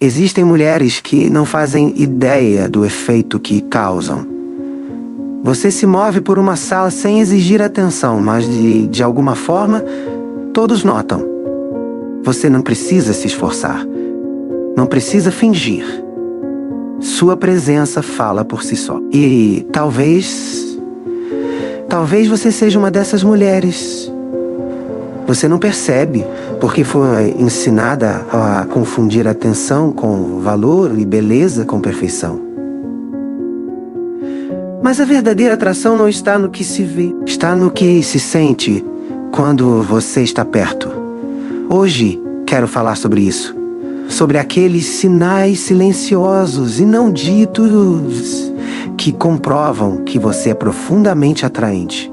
Existem mulheres que não fazem ideia do efeito que causam. Você se move por uma sala sem exigir atenção, mas de alguma forma, todos notam. Você não precisa se esforçar. Não precisa fingir. Sua presença fala por si só. E talvez você seja uma dessas mulheres. Você não percebe, porque foi ensinada a confundir atenção com valor e beleza com perfeição. Mas a verdadeira atração não está no que se vê, está no que se sente quando você está perto. Hoje quero falar sobre isso. Sobre aqueles sinais silenciosos e não ditos que comprovam que você é profundamente atraente.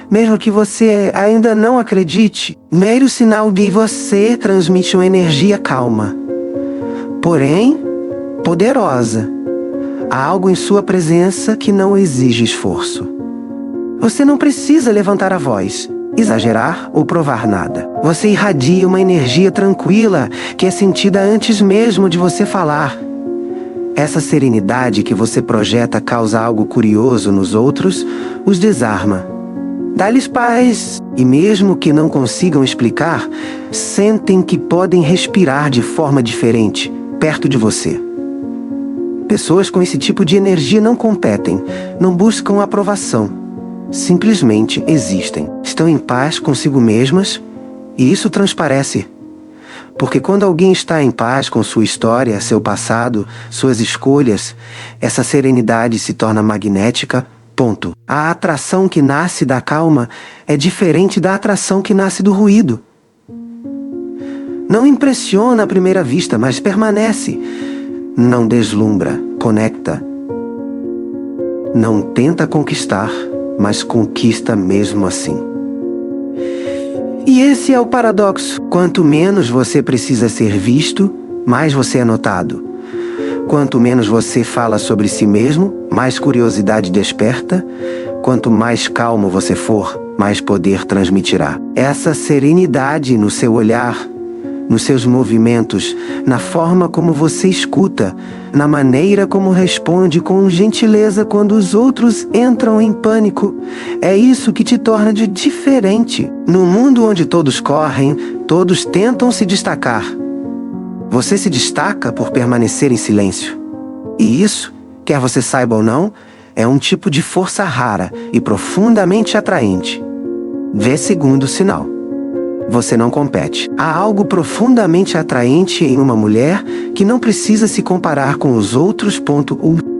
Mesmo que você ainda não acredite, mero sinal de você transmite uma energia calma, porém poderosa. Há algo em sua presença que não exige esforço. Você não precisa levantar a voz, exagerar ou provar nada. Você irradia uma energia tranquila que é sentida antes mesmo de você falar. Essa serenidade que você projeta causa algo curioso nos outros, os desarma. Dá-lhes paz, e mesmo que não consigam explicar, sentem que podem respirar de forma diferente, perto de você. Pessoas com esse tipo de energia não competem, não buscam aprovação. Simplesmente existem. Estão em paz consigo mesmas, e isso transparece. Porque quando alguém está em paz com sua história, seu passado, suas escolhas, essa serenidade se torna magnética. Ponto. A atração que nasce da calma é diferente da atração que nasce do ruído. Não impressiona à primeira vista, mas permanece. Não deslumbra, conecta. Não tenta conquistar, mas conquista mesmo assim. E esse é o paradoxo. Quanto menos você precisa ser visto, mais você é notado. Quanto menos você fala sobre si mesmo, mais curiosidade desperta. Quanto mais calmo você for, mais poder transmitirá. Essa serenidade no seu olhar, nos seus movimentos, na forma como você escuta, na maneira como responde com gentileza quando os outros entram em pânico. É isso que te torna de diferente. No mundo onde todos correm, todos tentam se destacar. Você se destaca por permanecer em silêncio. E isso, quer você saiba ou não, é um tipo de força rara e profundamente atraente. Vê segundo sinal. Você não compete. Há algo profundamente atraente em uma mulher que não precisa se comparar com os outros.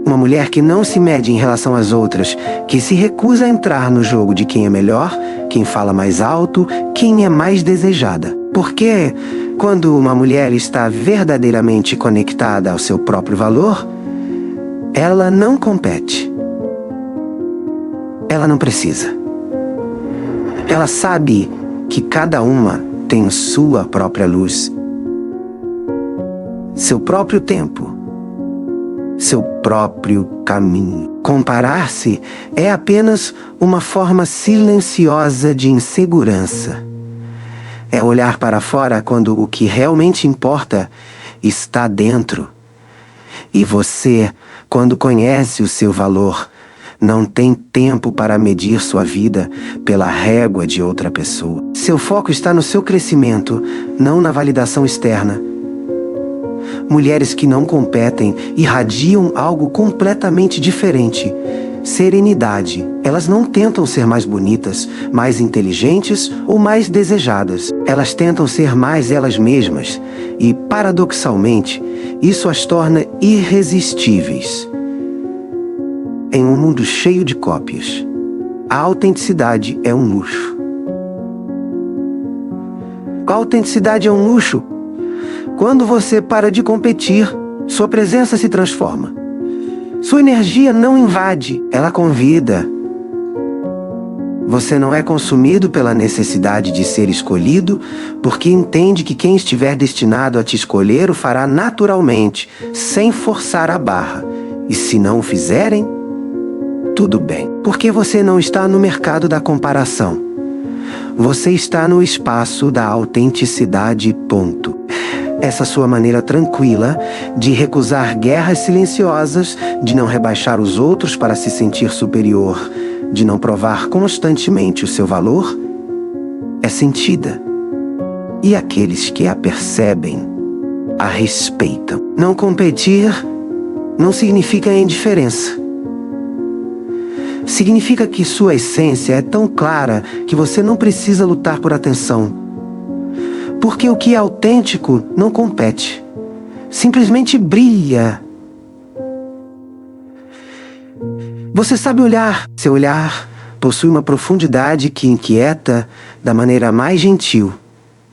Uma mulher que não se mede em relação às outras, que se recusa a entrar no jogo de quem é melhor, quem fala mais alto, quem é mais desejada. Porque quando uma mulher está verdadeiramente conectada ao seu próprio valor, ela não compete. Ela não precisa. Ela sabe que cada uma tem sua própria luz, seu próprio tempo, seu próprio caminho. Comparar-se é apenas uma forma silenciosa de insegurança. É olhar para fora quando o que realmente importa está dentro. E você, quando conhece o seu valor, não tem tempo para medir sua vida pela régua de outra pessoa. Seu foco está no seu crescimento, não na validação externa. Mulheres que não competem irradiam algo completamente diferente. Serenidade. Elas não tentam ser mais bonitas, mais inteligentes ou mais desejadas. Elas tentam ser mais elas mesmas. E, paradoxalmente, isso as torna irresistíveis. Em um mundo cheio de cópias, a autenticidade é um luxo. A autenticidade é um luxo. Quando você para de competir, sua presença se transforma. Sua energia não invade, ela convida. Você não é consumido pela necessidade de ser escolhido, porque entende que quem estiver destinado a te escolher o fará naturalmente, sem forçar a barra. E se não o fizerem, tudo bem. Porque você não está no mercado da comparação. Você está no espaço da autenticidade, ponto. essa sua maneira tranquila de recusar guerras silenciosas, de não rebaixar os outros para se sentir superior, de não provar constantemente o seu valor, é sentida. E aqueles que a percebem, a respeitam. Não competir não significa indiferença. Significa que sua essência é tão clara que você não precisa lutar por atenção. Porque o que é autêntico não compete. Simplesmente brilha. Você sabe olhar. Seu olhar possui uma profundidade que inquieta da maneira mais gentil.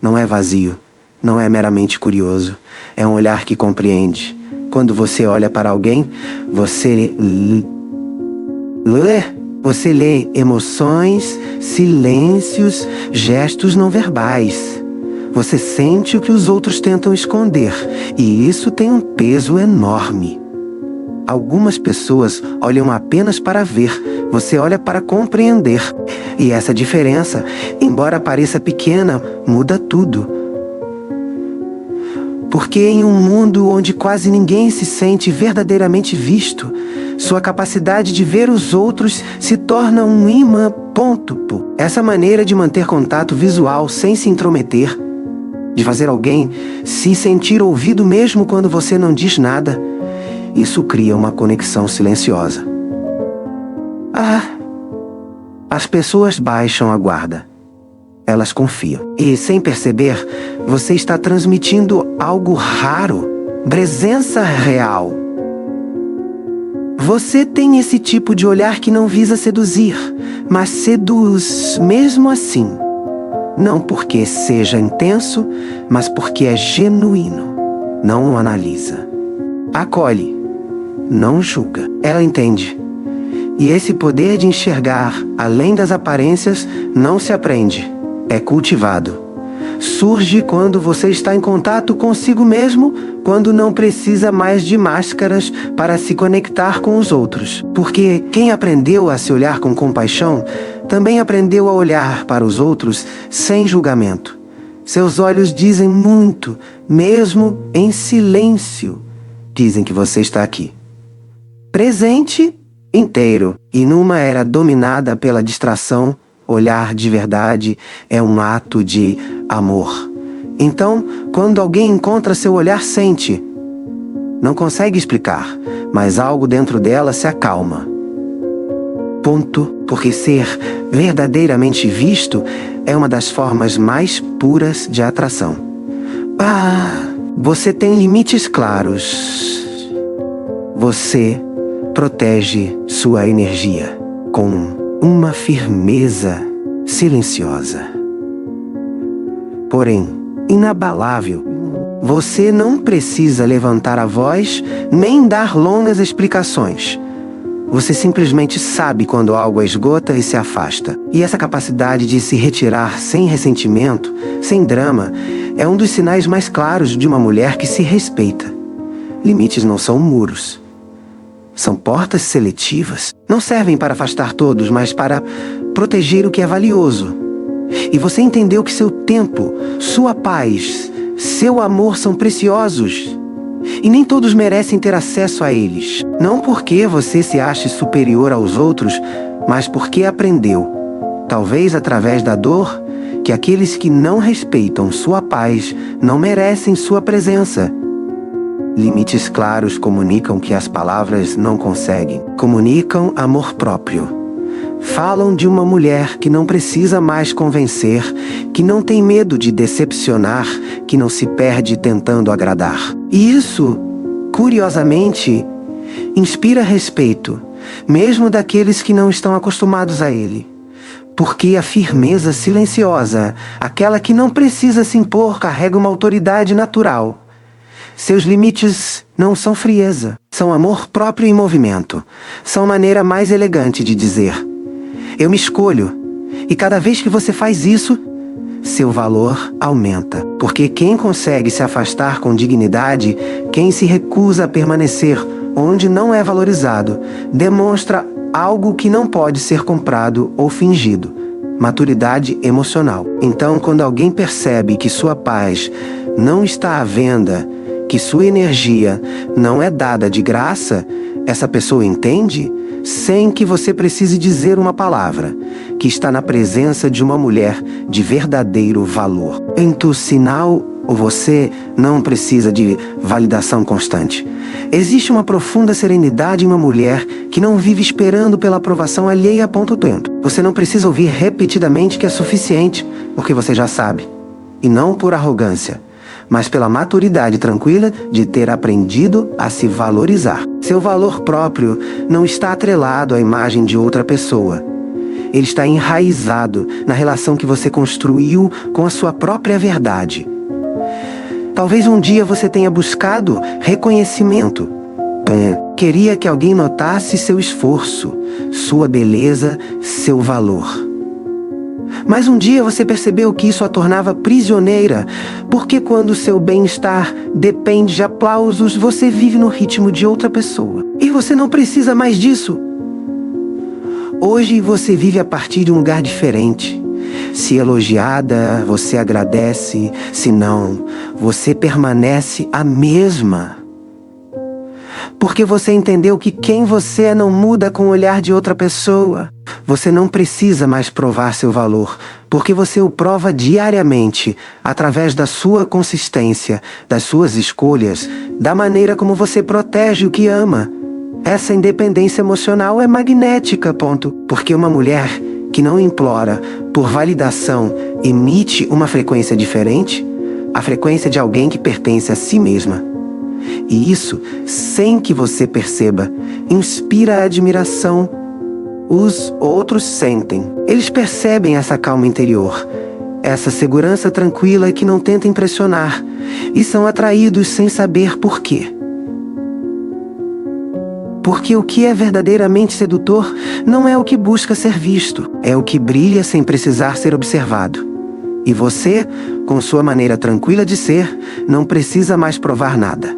Não é vazio. Não é meramente curioso. É um olhar que compreende. Quando você olha para alguém, você lê emoções, silêncios, gestos não verbais. Você sente o que os outros tentam esconder, e isso tem um peso enorme. Algumas pessoas olham apenas para ver, você olha para compreender. E essa diferença, embora pareça pequena, muda tudo. Porque em um mundo onde quase ninguém se sente verdadeiramente visto, sua capacidade de ver os outros se torna um imã. Essa maneira de manter contato visual sem se intrometer, de fazer alguém se sentir ouvido mesmo quando você não diz nada, isso cria uma conexão silenciosa. As pessoas baixam a guarda. Elas confiam. E, sem perceber, você está transmitindo algo raro, presença real. Você tem esse tipo de olhar que não visa seduzir, mas seduz mesmo assim. Não porque seja intenso, mas porque é genuíno. Não analisa. Acolhe. Não julga. Ela entende. E esse poder de enxergar além das aparências não se aprende. É cultivado. Surge quando você está em contato consigo mesmo, quando não precisa mais de máscaras para se conectar com os outros. Porque quem aprendeu a se olhar com compaixão, também aprendeu a olhar para os outros sem julgamento. Seus olhos dizem muito, mesmo em silêncio. Dizem que você está aqui. Presente, inteiro. E numa era dominada pela distração, olhar de verdade é um ato de amor. Então, quando alguém encontra seu olhar, sente. Não consegue explicar, mas algo dentro dela se acalma. Porque ser verdadeiramente visto é uma das formas mais puras de atração. Você tem limites claros. Você protege sua energia com uma firmeza silenciosa. Porém, inabalável. Você não precisa levantar a voz nem dar longas explicações. Você simplesmente sabe quando algo a esgota e se afasta. E essa capacidade de se retirar sem ressentimento, sem drama, é um dos sinais mais claros de uma mulher que se respeita. Limites não são muros. São portas seletivas. Não servem para afastar todos, mas para proteger o que é valioso. E você entendeu que seu tempo, sua paz, seu amor são preciosos. E nem todos merecem ter acesso a eles. Não porque você se ache superior aos outros, mas porque aprendeu, talvez através da dor, que aqueles que não respeitam sua paz não merecem sua presença. Limites claros comunicam que as palavras não conseguem. Comunicam amor próprio. Falam de uma mulher que não precisa mais convencer, que não tem medo de decepcionar, que não se perde tentando agradar. E isso, curiosamente, inspira respeito, mesmo daqueles que não estão acostumados a ele. Porque a firmeza silenciosa, aquela que não precisa se impor, carrega uma autoridade natural. Seus limites não são frieza, são amor próprio em movimento. São maneira mais elegante de dizer: eu me escolho. E cada vez que você faz isso, seu valor aumenta. Porque quem consegue se afastar com dignidade, quem se recusa a permanecer onde não é valorizado, demonstra algo que não pode ser comprado ou fingido, maturidade emocional. Então, quando alguém percebe que sua paz não está à venda, que sua energia não é dada de graça, essa pessoa entende, sem que você precise dizer uma palavra, que está na presença de uma mulher de verdadeiro valor. Então, sinal, você não precisa de validação constante. Existe uma profunda serenidade em uma mulher que não vive esperando pela aprovação alheia a ponto tempo. Você não precisa ouvir repetidamente que é suficiente, porque você já sabe. E não por arrogância, mas pela maturidade tranquila de ter aprendido a se valorizar. Seu valor próprio não está atrelado à imagem de outra pessoa. Ele está enraizado na relação que você construiu com a sua própria verdade. Talvez um dia você tenha buscado reconhecimento. Queria que alguém notasse seu esforço, sua beleza, seu valor. Mas um dia você percebeu que isso a tornava prisioneira, porque quando seu bem-estar depende de aplausos, você vive no ritmo de outra pessoa. E você não precisa mais disso. Hoje você vive a partir de um lugar diferente. Se elogiada, você agradece. Se não, você permanece a mesma. Porque você entendeu que quem você é não muda com o olhar de outra pessoa. Você não precisa mais provar seu valor, porque você o prova diariamente, através da sua consistência, das suas escolhas, da maneira como você protege o que ama. Essa independência emocional é magnética, ponto. Porque uma mulher que não implora por validação emite uma frequência diferente, a frequência de alguém que pertence a si mesma. E isso, sem que você perceba, inspira admiração. Os outros sentem. Eles percebem essa calma interior, essa segurança tranquila que não tenta impressionar, e são atraídos sem saber por quê. Porque o que é verdadeiramente sedutor não é o que busca ser visto, é o que brilha sem precisar ser observado. E você, com sua maneira tranquila de ser, não precisa mais provar nada.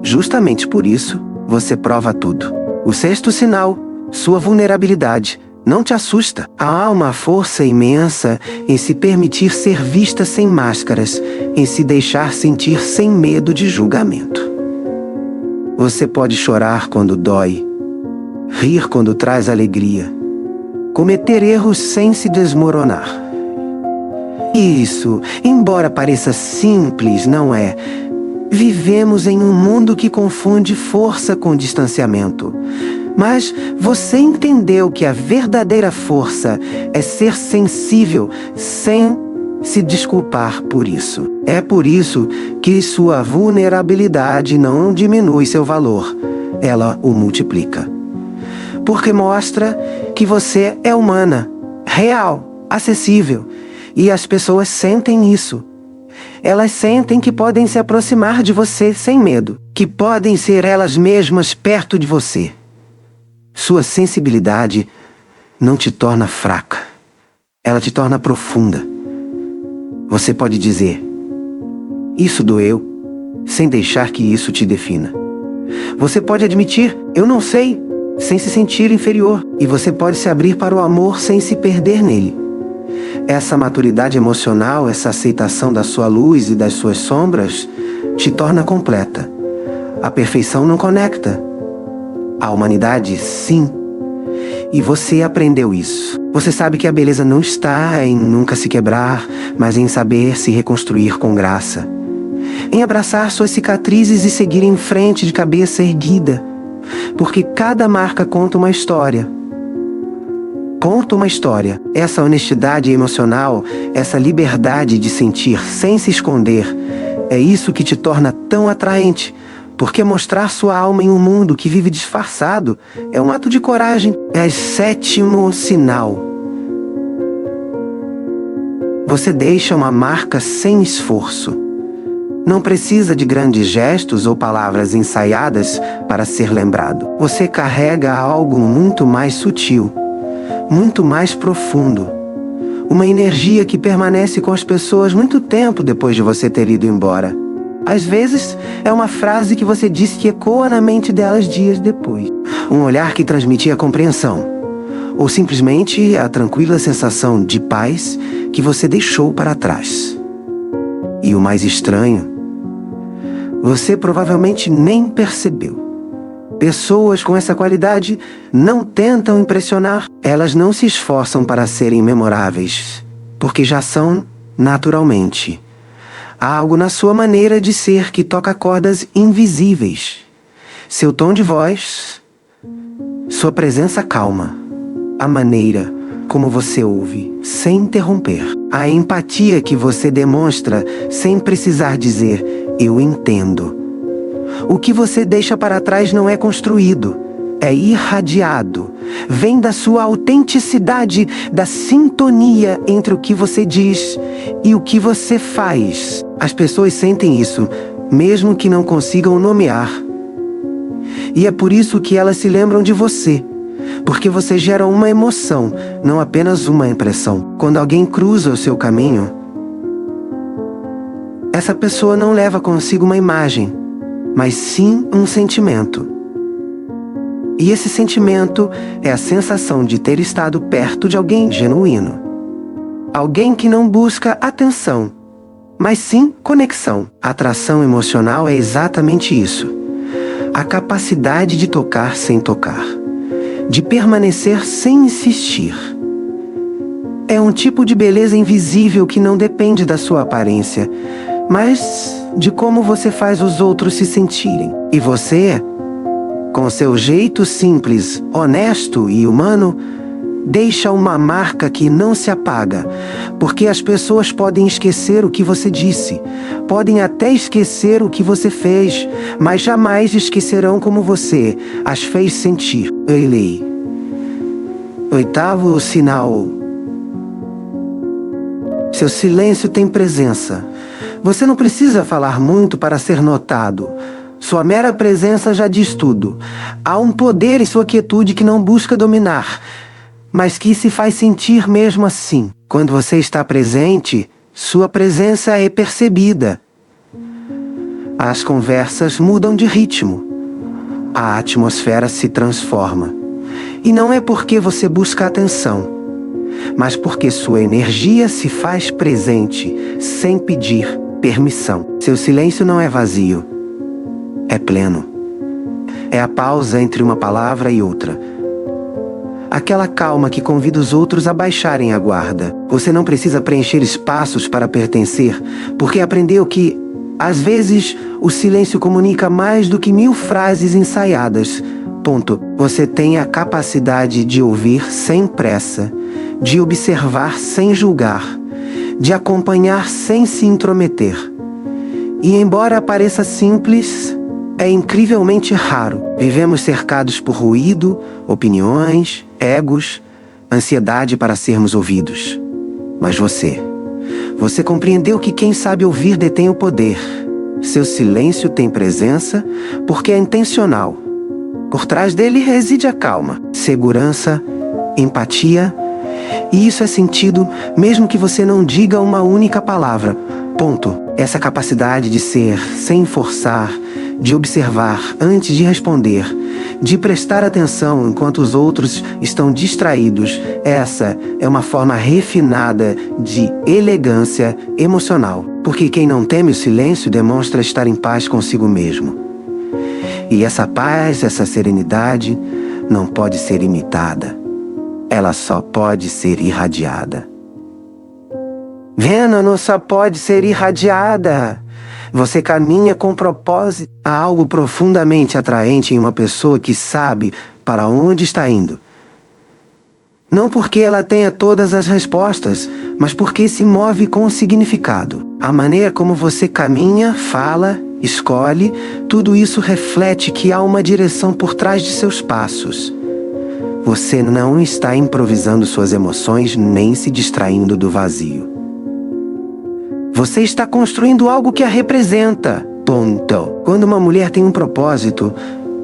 Justamente por isso, você prova tudo. O sexto sinal, sua vulnerabilidade, não te assusta. Há uma força imensa em se permitir ser vista sem máscaras, em se deixar sentir sem medo de julgamento. Você pode chorar quando dói, rir quando traz alegria, cometer erros sem se desmoronar. Isso, embora pareça simples, não é. Vivemos em um mundo que confunde força com distanciamento. Mas você entendeu que a verdadeira força é ser sensível sem se desculpar por isso. É por isso que sua vulnerabilidade não diminui seu valor, ela o multiplica. Porque mostra que você é humana, real, acessível, e as pessoas sentem isso. Elas sentem que podem se aproximar de você sem medo, que podem ser elas mesmas perto de você. Sua sensibilidade não te torna fraca, ela te torna profunda. Você pode dizer, isso doeu, sem deixar que isso te defina. Você pode admitir, eu não sei, sem se sentir inferior. E você pode se abrir para o amor sem se perder nele. Essa maturidade emocional, essa aceitação da sua luz e das suas sombras, te torna completa. A perfeição não conecta. A humanidade, sim. E você aprendeu isso. Você sabe que a beleza não está em nunca se quebrar, mas em saber se reconstruir com graça. Em abraçar suas cicatrizes e seguir em frente de cabeça erguida. Porque cada marca conta uma história. Conta uma história. Essa honestidade emocional, essa liberdade de sentir sem se esconder, é isso que te torna tão atraente. Porque mostrar sua alma em um mundo que vive disfarçado é um ato de coragem. É o sétimo sinal. Você deixa uma marca sem esforço. Não precisa de grandes gestos ou palavras ensaiadas para ser lembrado. Você carrega algo muito mais sutil, muito mais profundo. Uma energia que permanece com as pessoas muito tempo depois de você ter ido embora. Às vezes, é uma frase que você disse que ecoa na mente delas dias depois. Um olhar que transmitia compreensão. ou simplesmente a tranquila sensação de paz que você deixou para trás. E o mais estranho, você provavelmente nem percebeu. Pessoas com essa qualidade não tentam impressionar, elas não se esforçam para serem memoráveis, porque já são naturalmente. Há algo na sua maneira de ser que toca cordas invisíveis. Seu tom de voz, sua presença calma, a maneira como você ouve, sem interromper, a empatia que você demonstra sem precisar dizer "eu entendo". O que você deixa para trás não é construído, é irradiado. Vem da sua autenticidade, da sintonia entre o que você diz e o que você faz. As pessoas sentem isso, mesmo que não consigam nomear. E é por isso que elas se lembram de você, porque você gera uma emoção, não apenas uma impressão. Quando alguém cruza o seu caminho, essa pessoa não leva consigo uma imagem, mas sim um sentimento. E esse sentimento é a sensação de ter estado perto de alguém genuíno. Alguém que não busca atenção, mas sim conexão. Atração emocional é exatamente isso. A capacidade de tocar sem tocar, de permanecer sem insistir. É um tipo de beleza invisível que não depende da sua aparência, mas de como você faz os outros se sentirem. E você, com seu jeito simples, honesto e humano, deixa uma marca que não se apaga, porque as pessoas podem esquecer o que você disse, podem até esquecer o que você fez, mas jamais esquecerão como você as fez sentir. Lei. Oitavo sinal. Seu silêncio tem presença. Você não precisa falar muito para ser notado. Sua mera presença já diz tudo. Há um poder em sua quietude que não busca dominar, mas que se faz sentir mesmo assim. Quando você está presente, sua presença é percebida. As conversas mudam de ritmo. A atmosfera se transforma. E não é porque você busca atenção, mas porque sua energia se faz presente, sem pedir permissão. Seu silêncio não é vazio, é pleno. É a pausa entre uma palavra e outra. Aquela calma que convida os outros a baixarem a guarda. Você não precisa preencher espaços para pertencer, porque aprendeu que, às vezes, o silêncio comunica mais do que 1000 frases ensaiadas. Ponto. Você tem a capacidade de ouvir sem pressa, de observar sem julgar, de acompanhar sem se intrometer. E embora pareça simples, é incrivelmente raro. Vivemos cercados por ruído, opiniões, egos, ansiedade para sermos ouvidos. Mas você compreendeu que quem sabe ouvir detém o poder. Seu silêncio tem presença porque é intencional. Por trás dele reside a calma, segurança, empatia. E isso é sentido mesmo que você não diga uma única palavra. Ponto. Essa capacidade de ser sem forçar, de observar antes de responder, de prestar atenção enquanto os outros estão distraídos, essa é uma forma refinada de elegância emocional. Porque quem não teme o silêncio demonstra estar em paz consigo mesmo. E essa paz, essa serenidade, não pode ser imitada. Ela só pode ser irradiada. Venom só pode ser irradiada. Você caminha com propósito. Há algo profundamente atraente em uma pessoa que sabe para onde está indo. Não porque ela tenha todas as respostas, mas porque se move com significado. A maneira como você caminha, fala, escolhe, tudo isso reflete que há uma direção por trás de seus passos. Você não está improvisando suas emoções nem se distraindo do vazio. Você está construindo algo que a representa. Ponto. Quando uma mulher tem um propósito,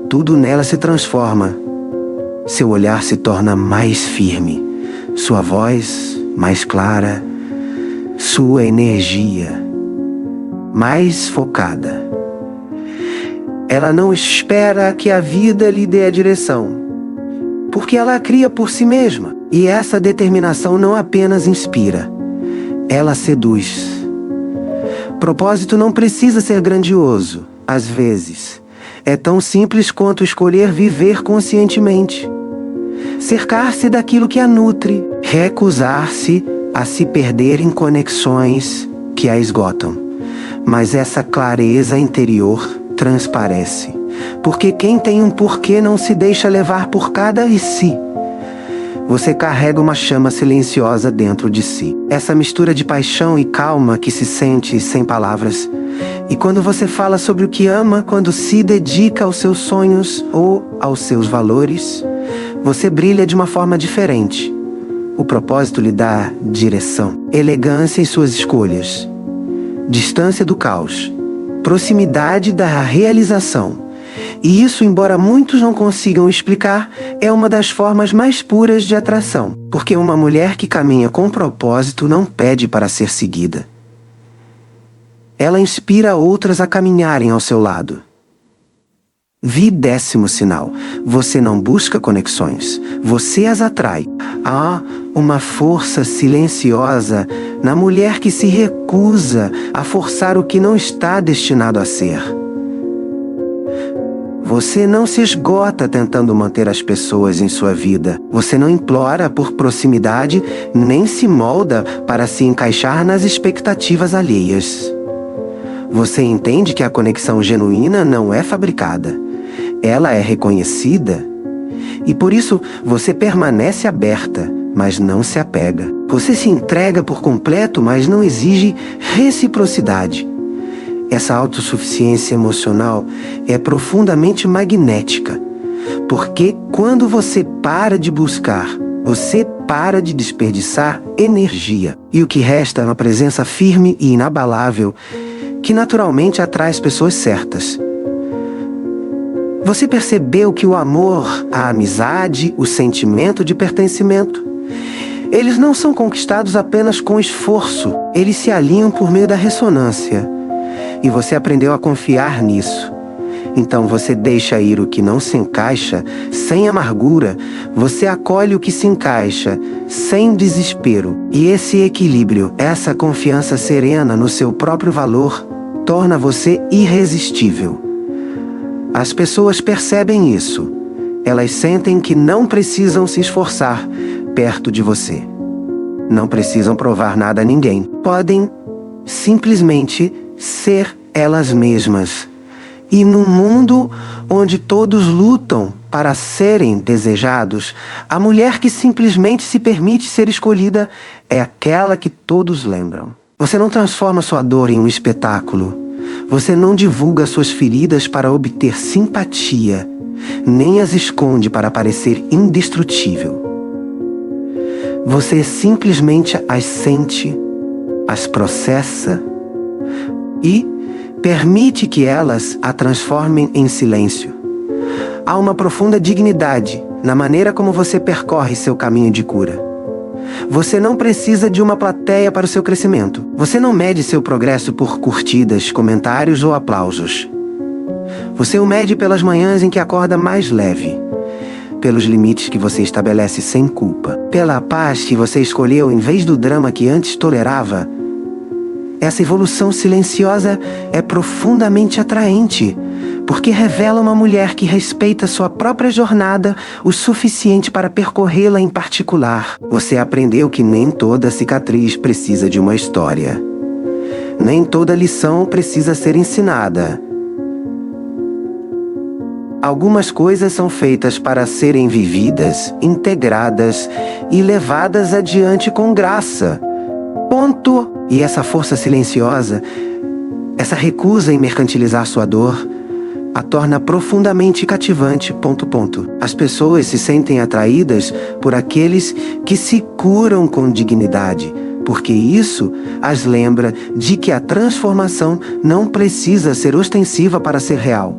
tudo nela se transforma. Seu olhar se torna mais firme, sua voz mais clara, sua energia mais focada. Ela não espera que a vida lhe dê a direção. porque ela a cria por si mesma. E essa determinação não apenas inspira, ela seduz. Propósito não precisa ser grandioso, às vezes. É tão simples quanto escolher viver conscientemente. Cercar-se daquilo que a nutre, recusar-se a se perder em conexões que a esgotam. Mas essa clareza interior transparece, porque quem tem um porquê não se deixa levar por cada e si. Você carrega uma chama silenciosa dentro de si. Essa mistura de paixão e calma que se sente sem palavras. E quando você fala sobre o que ama, quando se dedica aos seus sonhos ou aos seus valores, você brilha de uma forma diferente. O propósito lhe dá direção, elegância em suas escolhas, distância do caos, proximidade da realização. E isso, embora muitos não consigam explicar, é uma das formas mais puras de atração. Porque uma mulher que caminha com propósito não pede para ser seguida. Ela inspira outras a caminharem ao seu lado. 10º sinal. Você não busca conexões, você as atrai. Há uma força silenciosa na mulher que se recusa a forçar o que não está destinado a ser. Você não se esgota tentando manter as pessoas em sua vida. Você não implora por proximidade, nem se molda para se encaixar nas expectativas alheias. Você entende que a conexão genuína não é fabricada. Ela é reconhecida. E por isso, você permanece aberta, mas não se apega. Você se entrega por completo, mas não exige reciprocidade. Essa autossuficiência emocional é profundamente magnética, porque quando você para de buscar, você para de desperdiçar energia. E o que resta é uma presença firme e inabalável que naturalmente atrai as pessoas certas. Você percebeu que o amor, a amizade, o sentimento de pertencimento, eles não são conquistados apenas com esforço, eles se alinham por meio da ressonância. E você aprendeu a confiar nisso. Então você deixa ir o que não se encaixa sem amargura, você acolhe o que se encaixa sem desespero. E esse equilíbrio, essa confiança serena no seu próprio valor, torna você irresistível. As pessoas percebem isso. Elas sentem que não precisam se esforçar perto de você. Não precisam provar nada a ninguém. Podem simplesmente ser elas mesmas. E num mundo onde todos lutam para serem desejados, a mulher que simplesmente se permite ser escolhida é aquela que todos lembram. Você não transforma sua dor em um espetáculo. Você não divulga suas feridas para obter simpatia, nem as esconde para parecer indestrutível. Você simplesmente as sente, as processa e permite que elas a transformem em silêncio. Há uma profunda dignidade na maneira como você percorre seu caminho de cura. Você não precisa de uma plateia para o seu crescimento. Você não mede seu progresso por curtidas, comentários ou aplausos. Você o mede pelas manhãs em que acorda mais leve, pelos limites que você estabelece sem culpa, pela paz que você escolheu em vez do drama que antes tolerava. Essa evolução silenciosa é profundamente atraente, porque revela uma mulher que respeita sua própria jornada o suficiente para percorrê-la em particular. Você aprendeu que nem toda cicatriz precisa de uma história. Nem toda lição precisa ser ensinada. Algumas coisas são feitas para serem vividas, integradas e levadas adiante com graça. Ponto. E essa força silenciosa, essa recusa em mercantilizar sua dor, a torna profundamente cativante. As pessoas se sentem atraídas por aqueles que se curam com dignidade, porque isso as lembra de que a transformação não precisa ser ostensiva para ser real.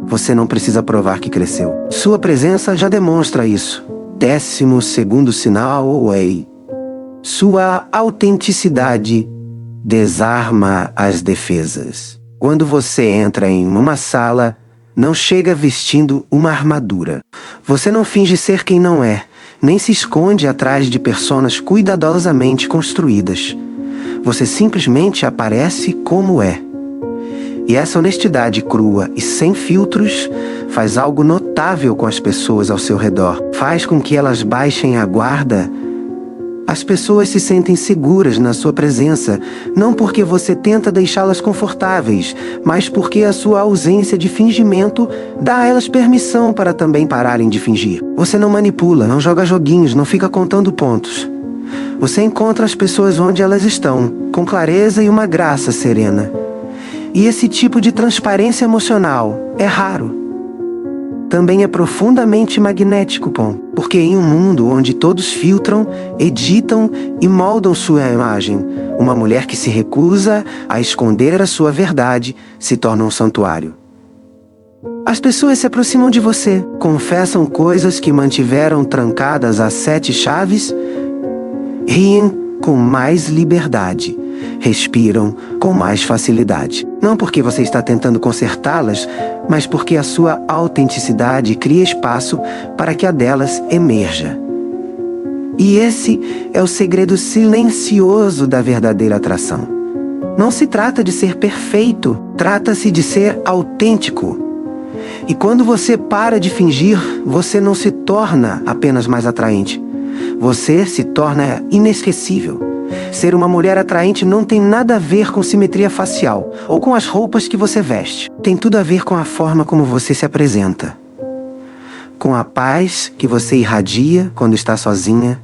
Você não precisa provar que cresceu. Sua presença já demonstra isso. 12º sinal, Way. Sua autenticidade desarma as defesas. Quando você entra em uma sala, não chega vestindo uma armadura. Você não finge ser quem não é, nem se esconde atrás de personas cuidadosamente construídas. Você simplesmente aparece como é. E essa honestidade crua e sem filtros faz algo notável com as pessoas ao seu redor. Faz com que elas baixem a guarda. As pessoas se sentem seguras na sua presença, não porque você tenta deixá-las confortáveis, mas porque a sua ausência de fingimento dá a elas permissão para também pararem de fingir. Você não manipula, não joga joguinhos, não fica contando pontos. Você encontra as pessoas onde elas estão, com clareza e uma graça serena. E esse tipo de transparência emocional é raro. Também é profundamente magnético, porque em um mundo onde todos filtram, editam e moldam sua imagem, uma mulher que se recusa a esconder a sua verdade se torna um santuário. As pessoas se aproximam de você, confessam coisas que mantiveram trancadas a 7 chaves, riem com mais liberdade, respiram com mais facilidade. Não porque você está tentando consertá-las, mas porque a sua autenticidade cria espaço para que a delas emerja. E esse é o segredo silencioso da verdadeira atração. Não se trata de ser perfeito, trata-se de ser autêntico. E quando você para de fingir, você não se torna apenas mais atraente. Você se torna inesquecível. Ser uma mulher atraente não tem nada a ver com simetria facial ou com as roupas que você veste. Tem tudo a ver com a forma como você se apresenta. Com a paz que você irradia quando está sozinha.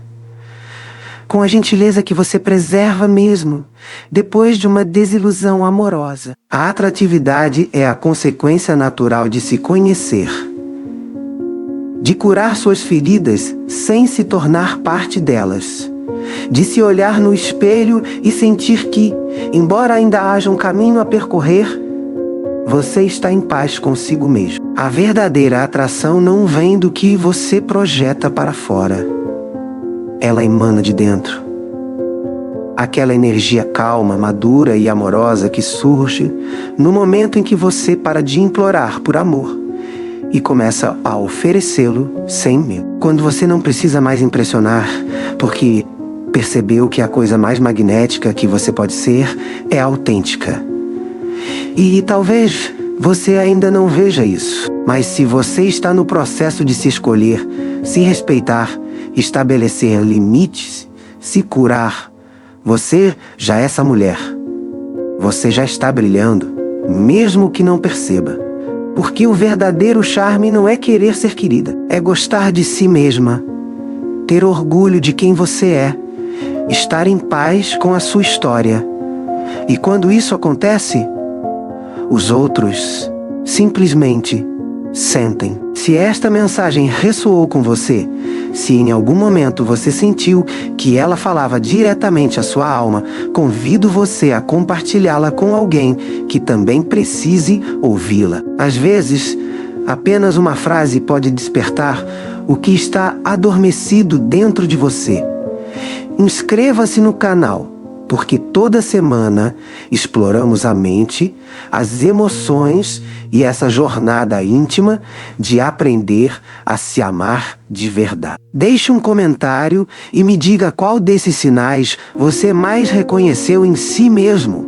Com a gentileza que você preserva mesmo depois de uma desilusão amorosa. A atratividade é a consequência natural de se conhecer. De curar suas feridas sem se tornar parte delas. De se olhar no espelho e sentir que, embora ainda haja um caminho a percorrer, você está em paz consigo mesmo. A verdadeira atração não vem do que você projeta para fora. Ela emana de dentro. Aquela energia calma, madura e amorosa que surge no momento em que você para de implorar por amor e começa a oferecê-lo sem medo. Quando você não precisa mais impressionar, porque percebeu que a coisa mais magnética que você pode ser é autêntica. E talvez você ainda não veja isso, mas se você está no processo de se escolher, se respeitar, estabelecer limites, se curar, você já é essa mulher. Você já está brilhando, mesmo que não perceba. Porque o verdadeiro charme não é querer ser querida, é gostar de si mesma, ter orgulho de quem você é, estar em paz com a sua história. E quando isso acontece, os outros simplesmente sentem. Se esta mensagem ressoou com você, se em algum momento você sentiu que ela falava diretamente à sua alma, convido você a compartilhá-la com alguém que também precise ouvi-la. Às vezes, apenas uma frase pode despertar o que está adormecido dentro de você. Inscreva-se no canal, porque toda semana exploramos a mente, as emoções e essa jornada íntima de aprender a se amar de verdade. Deixe um comentário e me diga qual desses sinais você mais reconheceu em si mesmo.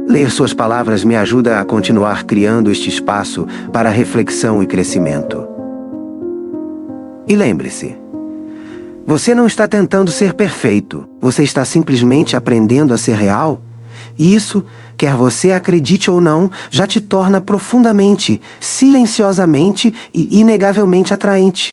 Ler suas palavras me ajuda a continuar criando este espaço para reflexão e crescimento. E lembre-se, você não está tentando ser perfeito, você está simplesmente aprendendo a ser real. E isso, quer você acredite ou não, já te torna profundamente, silenciosamente e inegavelmente atraente.